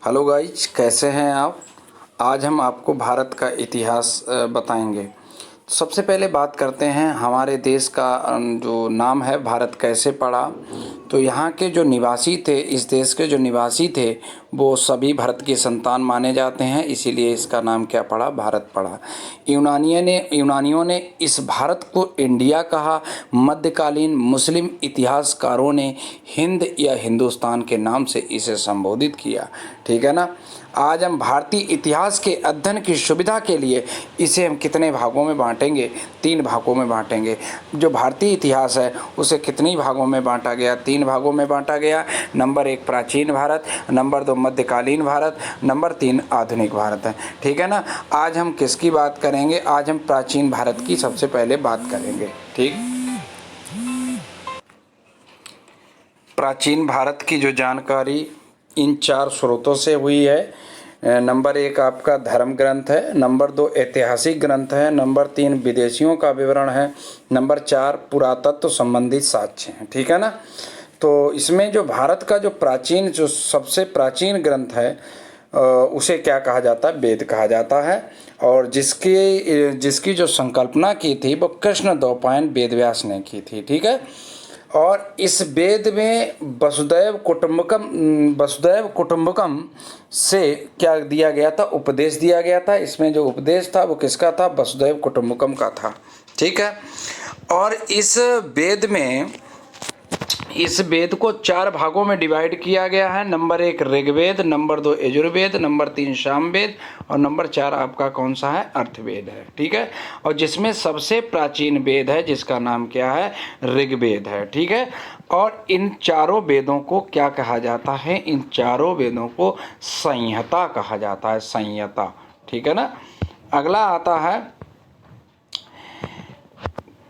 Hello guys, कैसे हैं आप। आज हम आपको भारत का इतिहास बताएंगे। सबसे पहले बात करते हैं हमारे देश का जो नाम है भारत कैसे पड़ा। तो यहाँ के जो निवासी थे, इस देश के जो निवासी थे, वो सभी भारत की संतान माने जाते हैं, इसीलिए इसका नाम क्या पड़ा, भारत पड़ा। यूनानियों ने इस भारत को इंडिया कहा। मध्यकालीन मुस्लिम इतिहासकारों ने हिंद या हिंदुस्तान के नाम से इसे संबोधित किया। ठीक है ना। आज हम भारतीय इतिहास के अध्ययन की सुविधा के लिए इसे हम कितने भागों में बांटेंगे, 3 भागों में बांटेंगे। जो भारतीय इतिहास है उसे कितनी भागों में बांटा गया, 3 भागों में बांटा गया। नंबर 1 प्राचीन भारत, नंबर 2 मध्यकालीन भारत, नंबर 3 आधुनिक भारत है। ठीक है ना। आज हम किसकी बात करेंगे, आज हम प्राचीन भारत की सबसे पहले बात करेंगे। ठीक। प्राचीन भारत की जो जानकारी इन 4 स्रोतों से हुई है। नंबर 1 आपका धर्म ग्रंथ है, नंबर 2 ऐतिहासिक ग्रंथ है, नंबर 3 विदेशियों का विवरण है, नंबर 4 पुरातत्व संबंधित साक्ष्य हैं। ठीक है ना। तो इसमें जो भारत का जो सबसे प्राचीन ग्रंथ है उसे क्या कहा जाता है, वेद कहा जाता है। और जिसकी जो संकल्पना की थी वो कृष्ण द्वैपायन वेदव्यास ने की थी। ठीक है। और इस वेद में वसुदैव कुटुंबकम से क्या दिया गया था, उपदेश दिया गया था। इसमें जो उपदेश था वो किसका था, वसुदैव कुटुंबकम का था। ठीक है। और इस वेद को 4 भागों में डिवाइड किया गया है। Number 1 Rigveda, number 2 Yajurveda, number 3 Samaveda और नंबर 4 आपका कौन सा है, अर्थवेद है। ठीक है। और जिसमें सबसे प्राचीन वेद है जिसका नाम क्या है, ऋग्वेद है। ठीक है। और इन चारों वेदों को क्या कहा जाता है, इन चारों वेदों को संहिता कहा जाता है, संहिता। ठीक है ना। अगला आता है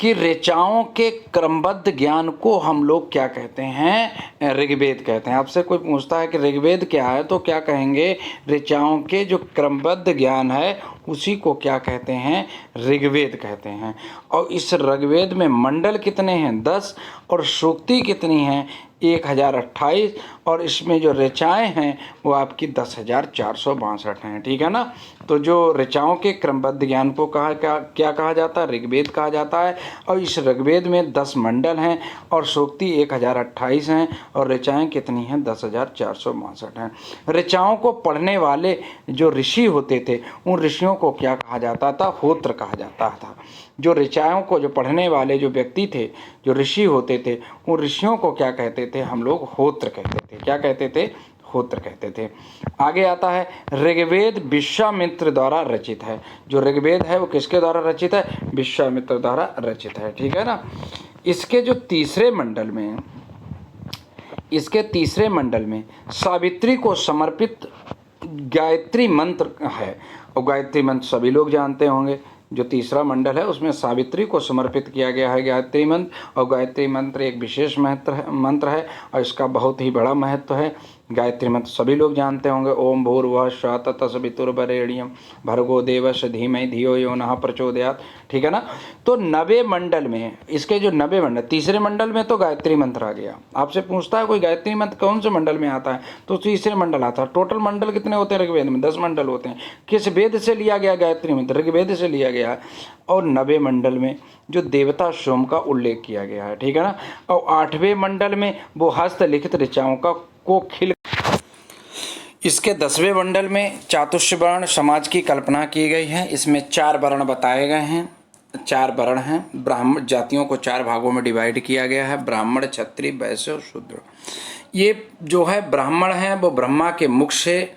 कि ऋचाओं के क्रमबद्ध ज्ञान को हम लोग क्या कहते हैं, ऋग्वेद कहते हैं। आपसे कोई पूछता है कि ऋग्वेद क्या है तो क्या कहेंगे, ऋचाओं के जो क्रमबद्ध ज्ञान है उसी को क्या कहते हैं, ऋग्वेद कहते हैं। और इस ऋग्वेद में मंडल कितने हैं, 10, और सूक्ति कितनी हैं, 1028, और इसमें जो ऋचाएँ हैं वो आपकी 10,462 हैं। ठीक है ना। तो जो ऋचाओं के क्रमबद्ध ज्ञान को क्या कहा जाता है, ऋग्वेद कहा जाता है। और इस ऋग्वेद में 10 मंडल हैं और सूक्ति 1028 हैं और ऋचाएँ कितनी हैं, 10,462 हैं। ऋचाओं को पढ़ने वाले जो ऋषि होते थे उन ऋषियों को क्या कहा जाता था, होत्र कहा जाता था। जो ऋचाओं को जो पढ़ने वाले जो व्यक्ति थे, जो ऋषि होते थे, उन ऋषियों को क्या कहते थे, हम लोग होत्र कहते थे। क्या कहते थे, होत्र कहते थे। आगे आता है ऋग्वेद विश्वामित्र द्वारा रचित है। जो ऋग्वेद है वो किसके द्वारा रचित है, विश्वामित्र द्वारा रचित है। ठीक है ना। इसके तीसरे मंडल में सावित्री को समर्पित गायत्री मंत्र है। और गायत्री मंत्र सभी लोग जानते होंगे। जो तीसरा मंडल है उसमें सावित्री को समर्पित किया गया है गायत्री मंत्र। और गायत्री मंत्र एक विशेष मंत्र है और इसका बहुत ही बड़ा महत्व है। गायत्री मंत्र सभी लोग जानते होंगे, ओम भूर्भुवः स्वः तत्सवितुर्वरेण्यं भर्गो देवस्य धीमहि धियो यो नः प्रचोदयात्। ठीक है ना। तो 90 मंडल में, इसके जो 90 मंडल, तीसरे मंडल में तो गायत्री मंत्र आ गया। आपसे पूछता है कोई गायत्री मंत्र कौन से मंडल में आता है, तो तीसरे मंडल आता है। टोटल मंडल कितने होते हैं ऋग्वेद में, 10 मंडल होते हैं। किस वेद से लिया गया गायत्री मंत्र, ऋग्वेद से लिया गया है। और 90 मंडल में जो देवता सोम का उल्लेख किया गया है। ठीक है ना। और 8वें मंडल में वो हस्तलिखित ऋचाओं को खिल। इसके 10वें मंडल में चातुर्वर्ण समाज की कल्पना की गई है। इसमें 4 वर्ण बताए गए हैं, 4 वर्ण हैं। ब्राह्मण जातियों को 4 भागों में डिवाइड किया गया है, ब्राह्मण, क्षत्रिय, वैश्य और शूद्र। ये जो है ब्राह्मण हैं वो ब्रह्मा के मुख से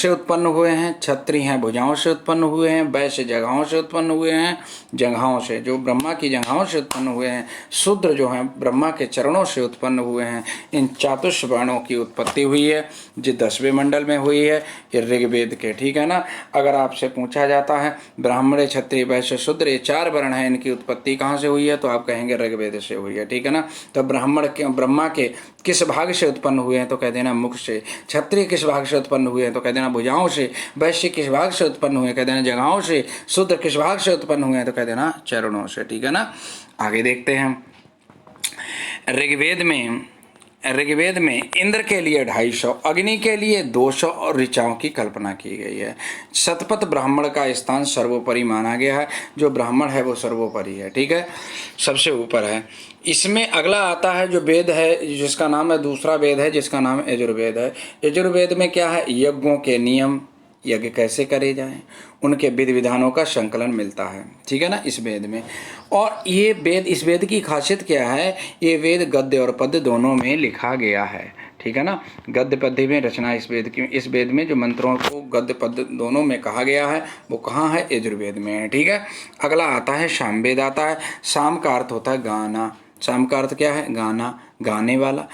उत्पन्न हुए हैं, क्षत्रिय हैं भुजाओं से उत्पन्न हुए हैं, वैश्य जगहों से उत्पन्न हुए हैं, जगहों से जो ब्रह्मा की जगहों से उत्पन्न हुए हैं, शूद्र जो हैं ब्रह्मा के चरणों से उत्पन्न हुए हैं। इन चातुर्वर्णों की उत्पत्ति हुई है जो 10वें मंडल में हुई है, ये ऋग्वेद के। ठीक है ना। अगर आपसे पूछा जाता है ब्राह्मण, क्षत्रिय, वैश्य, शूद्र, ये 4 वर्ण हैं, इनकी उत्पत्ति कहाँ से हुई है, तो आप कहेंगे ऋग्वेद से हुई है। ठीक है ना। तो ब्रह्मा के किस भाग से उत्पन्न हुए हैं, तो कह देना मुख से। क्षत्रिय किस भाग से उत्पन्न हुए हैं, तो कह देना भुजाओं से। वैश्य किस भाग से उत्पन्न हुए हैं, कह देना जगहों से। शूद्र किस भाग से उत्पन्न हुए हैं, तो कह देना चरणों से। ठीक है ना। आगे देखते हैं। ऋग्वेद में ऋग्वेद में इंद्र के लिए 250, अग्नि के लिए 200 और ऋचाओं की कल्पना की गई है। शतपथ ब्राह्मण का स्थान सर्वोपरि माना गया है। जो ब्राह्मण है वो सर्वोपरि है, ठीक है, सबसे ऊपर है। इसमें अगला आता है जो वेद है, जिसका नाम है, दूसरा वेद है जिसका नाम यजुर्वेद है। यजुर्वेद में क्या है, यज्ञों के नियम, यज्ञ कैसे करे जाएं, उनके विधि विधानों का संकलन मिलता है, ठीक है ना, इस वेद में। और ये वेद, इस वेद की खासियत क्या है, ये वेद गद्य और पद्य दोनों में लिखा गया है, ठीक है ना। गद्य पद्य में रचना इस वेद की, इस वेद में जो मंत्रों को गद्य पद्य दोनों में कहा गया है वो कहाँ है, यजुर्वेद में है, ठीक है। अगला आता है सामवेद आता है। साम का अर्थ होता है गाना। साम का अर्थ क्या है, गाना, गाने वाला।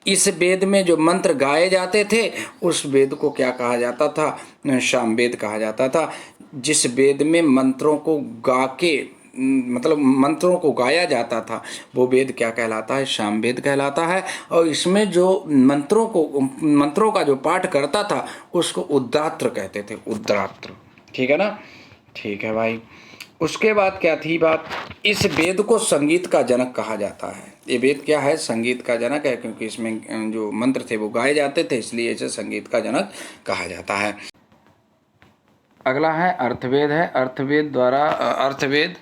इस वेद में जो मंत्र गाए जाते थे उस वेद को क्या कहा जाता था, सामवेद कहा जाता था। जिस वेद में मंत्रों को गा के, मतलब मंत्रों को गाया जाता था, वो वेद क्या कहलाता है, सामवेद कहलाता है। और इसमें जो मंत्रों का जो पाठ करता था उसको उद्रात्र कहते थे, उद्रात्र, ठीक है ना। ठीक है भाई, उसके बाद क्या थी बात, इस वेद को संगीत का जनक कहा जाता है। ये वेद क्या है, संगीत का जनक है, क्योंकि इसमें जो मंत्र थे वो गाए जाते थे, इसलिए इसे संगीत का जनक कहा जाता है। अगला है अर्थवेद है। अर्थवेद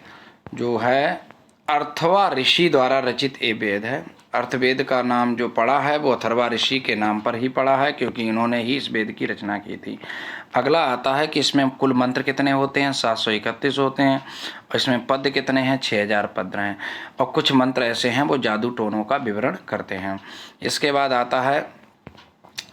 जो है अथर्वा ऋषि द्वारा रचित ये वेद है। अर्थवेद का नाम जो पड़ा है वो अथर्वा ऋषि के नाम पर ही पड़ा है, क्योंकि इन्होंने ही इस वेद की रचना की थी। अगला आता है कि इसमें कुल मंत्र कितने होते हैं, 731 होते हैं। और इसमें पद कितने हैं, 6000 पद हैं। और कुछ मंत्र ऐसे हैं वो जादू टोनों का विवरण करते हैं। इसके बाद आता है,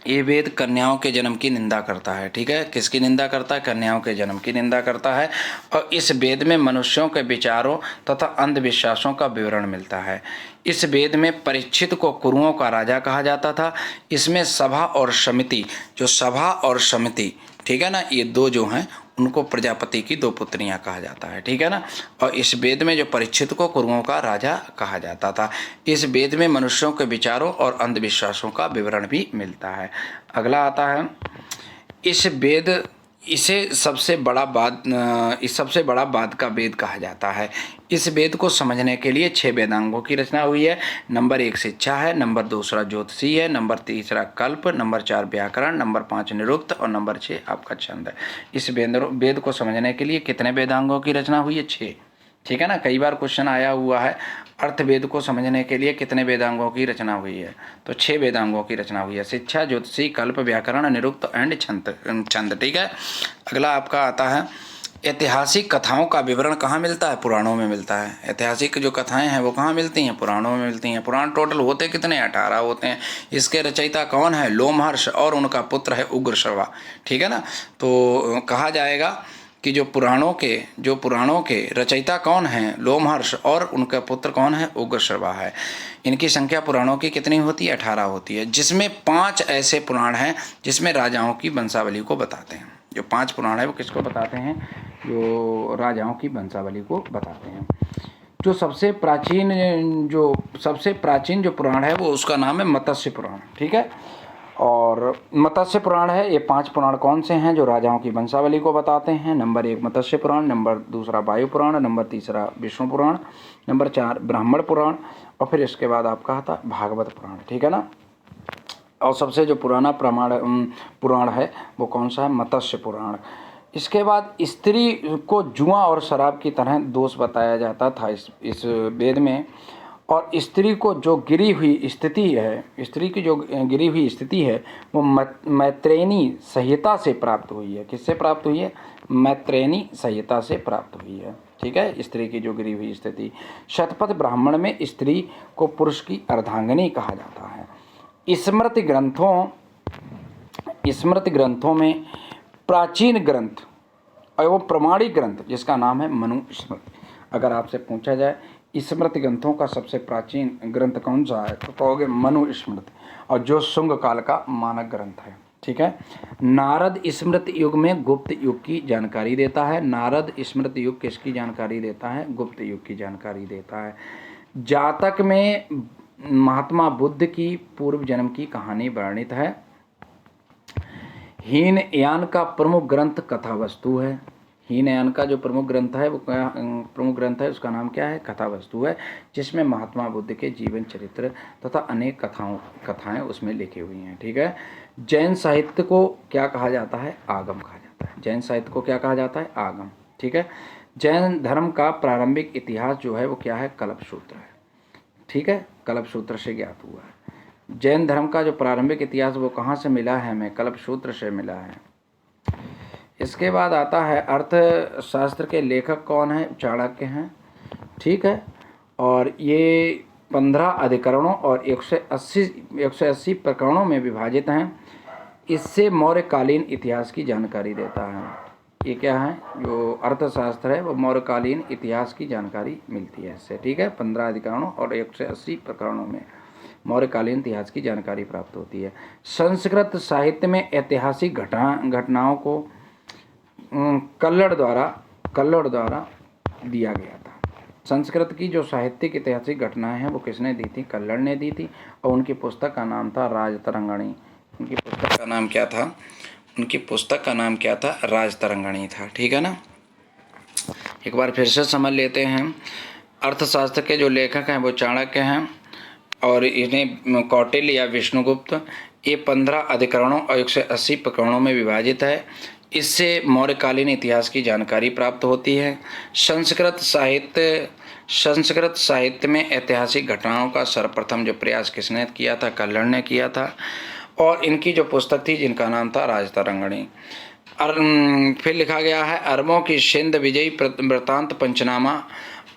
ये वेद कन्याओं के जन्म की निंदा करता है, ठीक है। किसकी निंदा करता है, कन्याओं के जन्म की निंदा करता है। और इस वेद में मनुष्यों के विचारों तथा अंधविश्वासों का विवरण मिलता है। इस वेद में परीक्षित को कुरुओं का राजा कहा जाता था। इसमें सभा और समिति, जो सभा और समिति, ठीक है ना, ये दो जो हैं उनको प्रजापति की 2 पुत्रियां कहा जाता है, ठीक है ना। और इस वेद में जो परीक्षित को कुरुओं का राजा कहा जाता था। इस वेद में मनुष्यों के विचारों और अंधविश्वासों का विवरण भी मिलता है। अगला आता है, इस वेद इसे सबसे बड़ा बाद का वेद कहा जाता है। इस वेद को समझने के लिए 6 वेदांगों की रचना हुई है। नंबर 1 शिक्षा है, नंबर 2 ज्योतिषी है, नंबर 3 कल्प, नंबर 4 व्याकरण, नंबर 5 निरुक्त और नंबर 6 आपका छंद है। इस वेद को समझने के लिए कितने वेदांगों की रचना हुई है, 6, ठीक है ना। कई बार क्वेश्चन आया हुआ है, अर्थवेद को समझने के लिए कितने वेदांगों की रचना हुई है, तो 6 वेदांगों की रचना हुई है। शिक्षा, ज्योतिषी, कल्प, व्याकरण, निरुक्त एंड छंद, ठीक है। अगला आपका आता है, ऐतिहासिक कथाओं का विवरण कहाँ मिलता है, पुराणों में मिलता है। ऐतिहासिक जो कथाएं हैं वो कहाँ मिलती हैं, पुराणों में मिलती हैं। पुराण टोटल होते कितने, 18 होते हैं। इसके रचयिता कौन है, लोमहर्ष, और उनका पुत्र है उग्रश्रवा, ठीक है ना। तो कहा जाएगा कि जो पुराणों के रचयिता कौन हैं, लोमहर्ष, और उनका पुत्र कौन है, उग्रश्रवा है। इनकी संख्या पुराणों की कितनी होती है, 18 होती है, जिसमें 5 ऐसे पुराण हैं जिसमें राजाओं की वंशावली को बताते हैं। जो 5 पुराण है वो किसको बताते हैं, जो राजाओं की वंशावली को बताते हैं। जो सबसे प्राचीन जो पुराण है वो उसका नाम है मत्स्य पुराण, ठीक है। और मत्स्य पुराण है। ये 5 पुराण कौन से हैं जो राजाओं की वंशावली को बताते हैं। नंबर 1 मत्स्य पुराण, नंबर 2 वायु पुराण, नंबर 3 विष्णु पुराण, नंबर 4 ब्राह्मण पुराण, और फिर इसके बाद आपका आता भागवत पुराण, ठीक है ना। और सबसे जो पुराना पुराण है वो कौन सा है, मत्स्य पुराण। इसके बाद स्त्री को जुआ और शराब की तरह दोष बताया जाता था इस वेद में। और स्त्री को जो गिरी हुई स्थिति है वो मैत्रेयी संहिता से प्राप्त हुई है। किससे प्राप्त हुई है, मैत्रेयी संहिता से प्राप्त हुई है, ठीक है। स्त्री की जो गिरी हुई स्थिति। शतपथ ब्राह्मण में स्त्री को पुरुष की अर्धांगिनी कहा जाता है। स्मृति ग्रंथों में प्राचीन ग्रंथ एवं प्रमाणिक ग्रंथ जिसका नाम है मनुस्मृति। अगर आपसे पूछा जाए स्मृति ग्रंथों का सबसे प्राचीन ग्रंथ कौन सा है, तो कहोगे मनुस्मृति, और जो शुंग काल का मानक ग्रंथ है, ठीक है। नारद स्मृति युग में गुप्त युग की जानकारी देता है। नारद स्मृति युग किसकी जानकारी देता है, गुप्त युग की जानकारी देता है। जातक में महात्मा बुद्ध की पूर्व जन्म की कहानी वर्णित है। हीनयान का प्रमुख ग्रंथ कथावस्तु है। हीनयान का जो प्रमुख ग्रंथ है वो प्रमुख ग्रंथ है उसका नाम क्या है? कथावस्तु है, जिसमें महात्मा बुद्ध के जीवन चरित्र तथा अनेक कथाएं उसमें लिखी हुई हैं। ठीक है। जैन साहित्य को क्या कहा जाता है? आगम कहा जाता है। जैन साहित्य को क्या कहा जाता है? आगम। ठीक है। जैन धर्म का प्रारंभिक इतिहास जो है वो क्या है? कल्पसूत्र है। ठीक है, कल्पसूत्र से ज्ञात हुआ है। जैन धर्म का जो प्रारंभिक इतिहास वो कहाँ से मिला है हमें? कल्पसूत्र से मिला है। इसके बाद आता है अर्थशास्त्र के लेखक कौन है? चाणक्य हैं। ठीक है। और ये 15 अधिकरणों और 180 प्रकरणों में विभाजित हैं। इससे मौर्यकालीन इतिहास की जानकारी देता है। ये क्या है? जो अर्थशास्त्र है वो मौर्यकालीन इतिहास की जानकारी मिलती है इससे। ठीक है। 15 अधिकरणों और 180 प्रकरणों में मौर्यकालीन इतिहास की जानकारी प्राप्त होती है। संस्कृत साहित्य में ऐतिहासिक घटनाओं को कल्लड़ द्वारा दिया गया था। संस्कृत की जो साहित्यिक ऐतिहासिक घटनाएं हैं वो किसने दी थी? कल्लड़ ने दी थी। और उनकी पुस्तक का नाम था राजतरंगिणी। उनकी पुस्तक का नाम क्या था? उनकी पुस्तक का नाम क्या था? राजतरंगिणी था। ठीक है ना। एक बार फिर से समझ लेते हैं। अर्थशास्त्र के जो लेखक हैं वो चाणक्य हैं और इन्हें कौटिल्य या विष्णुगुप्त। ये 15 अधिकरणों और 180 प्रकरणों में विभाजित है। इससे मौर्यकालीन इतिहास की जानकारी प्राप्त होती है। संस्कृत साहित्य में ऐतिहासिक घटनाओं का सर्वप्रथम जो प्रयास किसने किया था? कल्लड़ ने किया था। और इनकी जो पुस्तक थी जिनका नाम था राजतरंगिणी। फिर लिखा गया है अरबों की सिंध विजयी वृत्तांत पंचनामा।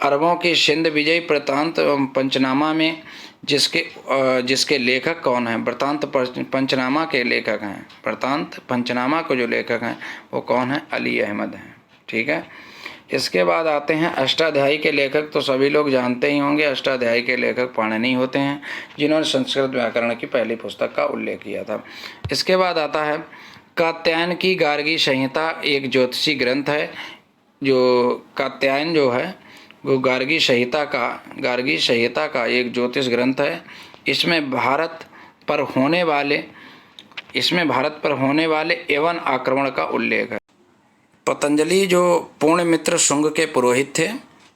अरबों की सिंध विजयी वृत्तांत पंचनामा में जिसके लेखक कौन हैं? वृत्तांत पंचनामा के लेखक हैं। वृत्तांत पंचनामा को जो लेखक हैं वो कौन है? अली अहमद हैं। ठीक है। इसके बाद आते हैं अष्टाध्यायी के लेखक। तो सभी लोग जानते ही होंगे अष्टाध्यायी के लेखक पाणिनि होते हैं, जिन्होंने संस्कृत व्याकरण की पहली पुस्तक का उल्लेख किया था। इसके बाद आता है कात्यायन की गार्गी संहिता। एक ज्योतिषी ग्रंथ है। जो कात्यायन जो है वो गार्गी संहिता का एक ज्योतिष ग्रंथ है। इसमें भारत पर होने वाले यवन आक्रमण का उल्लेख है। पतंजलि जो पुण्यमित्र शुंग के पुरोहित थे।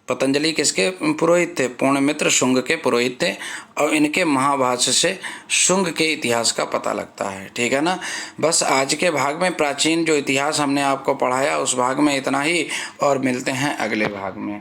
पतंजलि किसके पुरोहित थे? पुण्यमित्र शुंग के पुरोहित थे। और इनके महाभाष्य से शुंग के इतिहास का पता लगता है। ठीक है ना। बस आज के भाग में प्राचीन जो इतिहास हमने आपको पढ़ाया उस भाग में इतना ही, और मिलते हैं अगले भाग में।